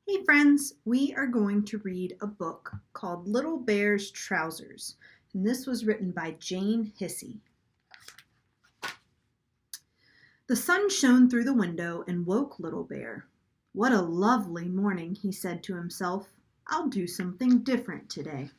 Hey friends, we are going to read a book called Little Bear's Trousers, and this was written by Jane Hissey. The sun shone through the window and woke Little Bear. What a lovely morning, he said to himself. I'll do something different today.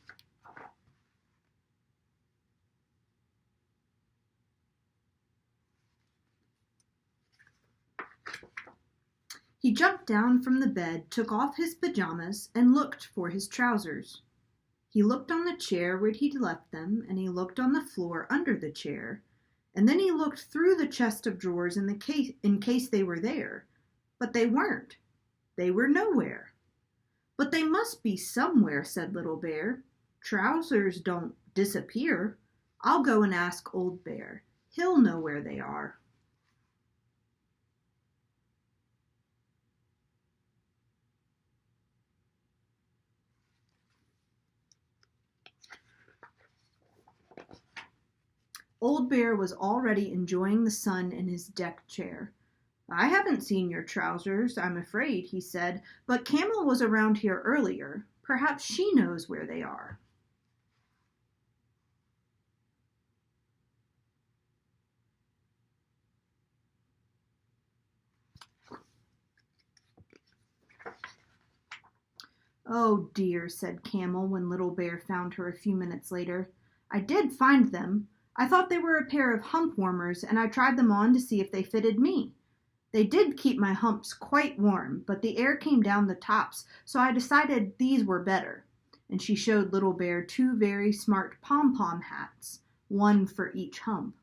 He jumped down from the bed, took off his pajamas, and looked for his trousers. He looked on the chair where he'd left them, and he looked on the floor under the chair, and then he looked through the chest of drawers in case they were there. But they weren't. They were nowhere. But they must be somewhere, said Little Bear. Trousers don't disappear. I'll go and ask Old Bear. He'll know where they are. Old Bear was already enjoying the sun in his deck chair. I haven't seen your trousers, I'm afraid, he said, but Camel was around here earlier. Perhaps she knows where they are. Oh dear, said Camel when Little Bear found her a few minutes later. I did find them. I thought they were a pair of hump warmers, and I tried them on to see if they fitted me. They did keep my humps quite warm, but the air came down the tops, so I decided these were better. And she showed Little Bear two very smart pom-pom hats, one for each hump.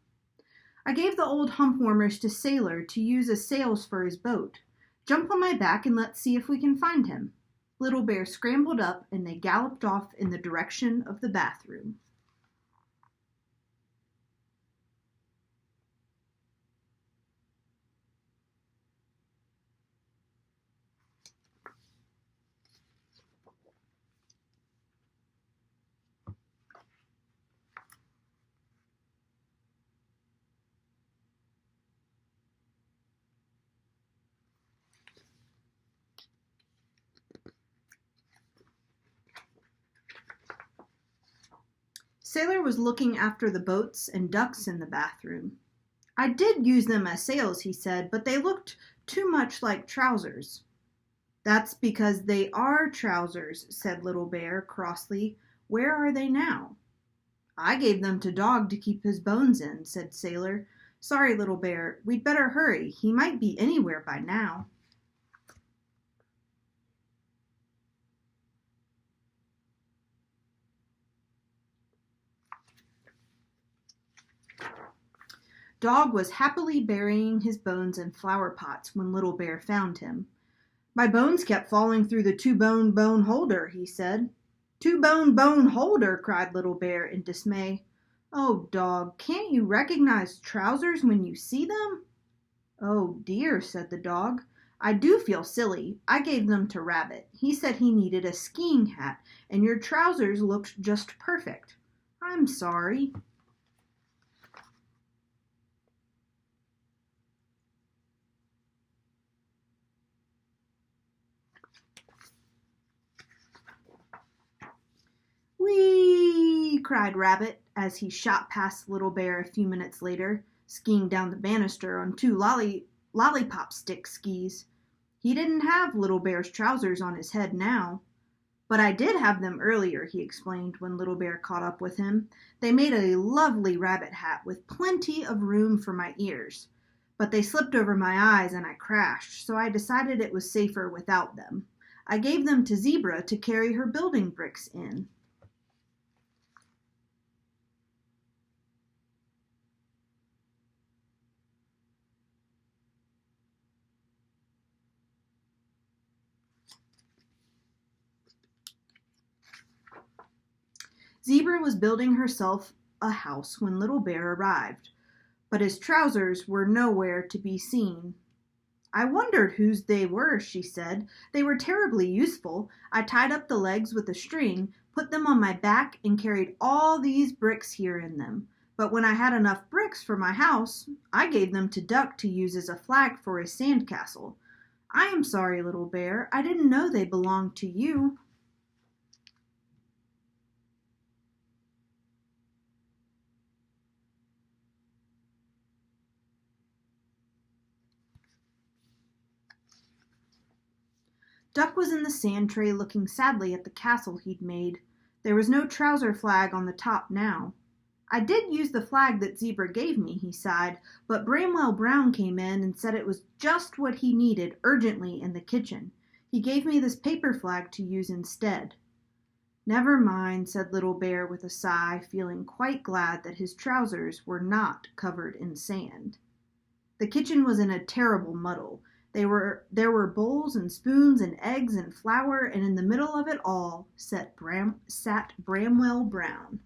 I gave the old hump warmers to Sailor to use as sails for his boat. Jump on my back and let's see if we can find him. Little Bear scrambled up and they galloped off in the direction of the bathroom. Sailor was looking after the boats and ducks in the bathroom. I did use them as sails, he said, but they looked too much like trousers. That's because they are trousers, said Little Bear crossly. Where are they now? I gave them to Dog to keep his bones in, said Sailor. Sorry, Little Bear, we'd better hurry. He might be anywhere by now. Dog was happily burying his bones in flower pots when Little Bear found him. My bones kept falling through the two-bone holder, he said. Two-bone holder, cried Little Bear in dismay. Oh, Dog, can't you recognize trousers when you see them? Oh, dear, said the dog. I do feel silly. I gave them to Rabbit. He said he needed a skiing hat, and your trousers looked just perfect. I'm sorry. Whee! Cried Rabbit as he shot past Little Bear a few minutes later, skiing down the banister on two lollipop stick skis. He didn't have Little Bear's trousers on his head now. But I did have them earlier, he explained when Little Bear caught up with him. They made a lovely rabbit hat with plenty of room for my ears. But they slipped over my eyes and I crashed, so I decided it was safer without them. I gave them to Zebra to carry her building bricks in. Zebra was building herself a house when Little Bear arrived, but his trousers were nowhere to be seen. I wondered whose they were, she said. They were terribly useful. I tied up the legs with a string, put them on my back, and carried all these bricks here in them. But when I had enough bricks for my house, I gave them to Duck to use as a flag for his sand castle. I am sorry, Little Bear. I didn't know they belonged to you. Duck was in the sand tray looking sadly at the castle he'd made. There was no trouser flag on the top now. I did use the flag that Zebra gave me, he sighed, but Bramwell Brown came in and said it was just what he needed urgently in the kitchen. He gave me this paper flag to use instead. Never mind, said Little Bear with a sigh, feeling quite glad that his trousers were not covered in sand. The kitchen was in a terrible muddle. There were bowls and spoons and eggs and flour, and in the middle of it all sat Bramwell Brown.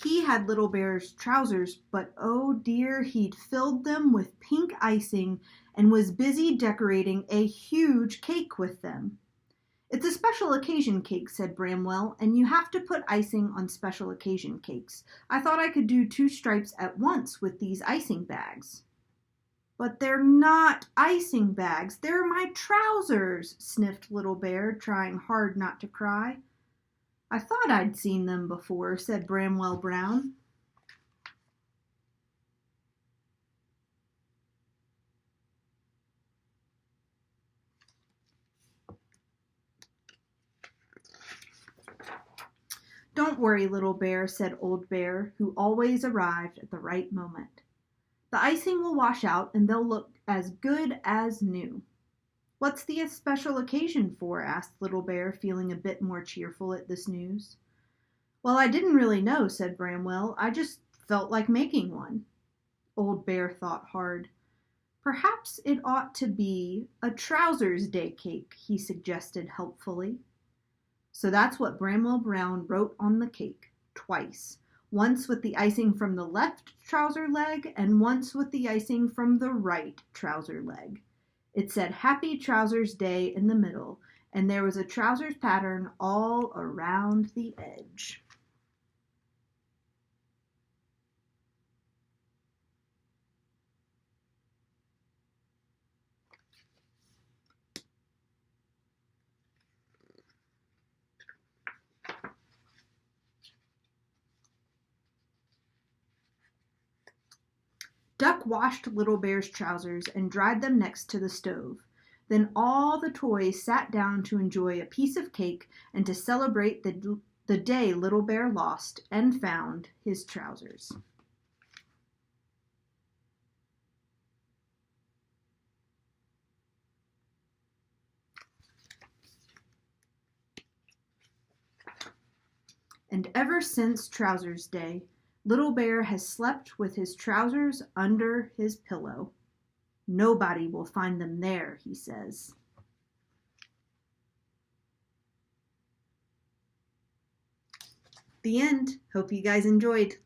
He had Little Bear's trousers, but oh dear, he'd filled them with pink icing and was busy decorating a huge cake with them. It's a special occasion cake, said Bramwell, and you have to put icing on special occasion cakes. I thought I could do 2 stripes at once with these icing bags. But they're not icing bags, they're my trousers, sniffed Little Bear, trying hard not to cry. I thought I'd seen them before, said Bramwell Brown. Don't worry, Little Bear, said Old Bear, who always arrived at the right moment. The icing will wash out and they'll look as good as new. What's the special occasion for? Asked Little Bear, feeling a bit more cheerful at this news. Well, I didn't really know, said Bramwell. I just felt like making one. Old Bear thought hard. Perhaps it ought to be a Trousers Day cake, he suggested helpfully. So that's what Bramwell Brown wrote on the cake, twice. Once with the icing from the left trouser leg and once with the icing from the right trouser leg. It said Happy Trousers Day in the middle, and there was a trousers pattern all around the edge. Duck washed Little Bear's trousers and dried them next to the stove. Then all the toys sat down to enjoy a piece of cake and to celebrate the day Little Bear lost and found his trousers. And ever since Trousers Day, Little Bear has slept with his trousers under his pillow. Nobody will find them there, he says. The end. Hope you guys enjoyed.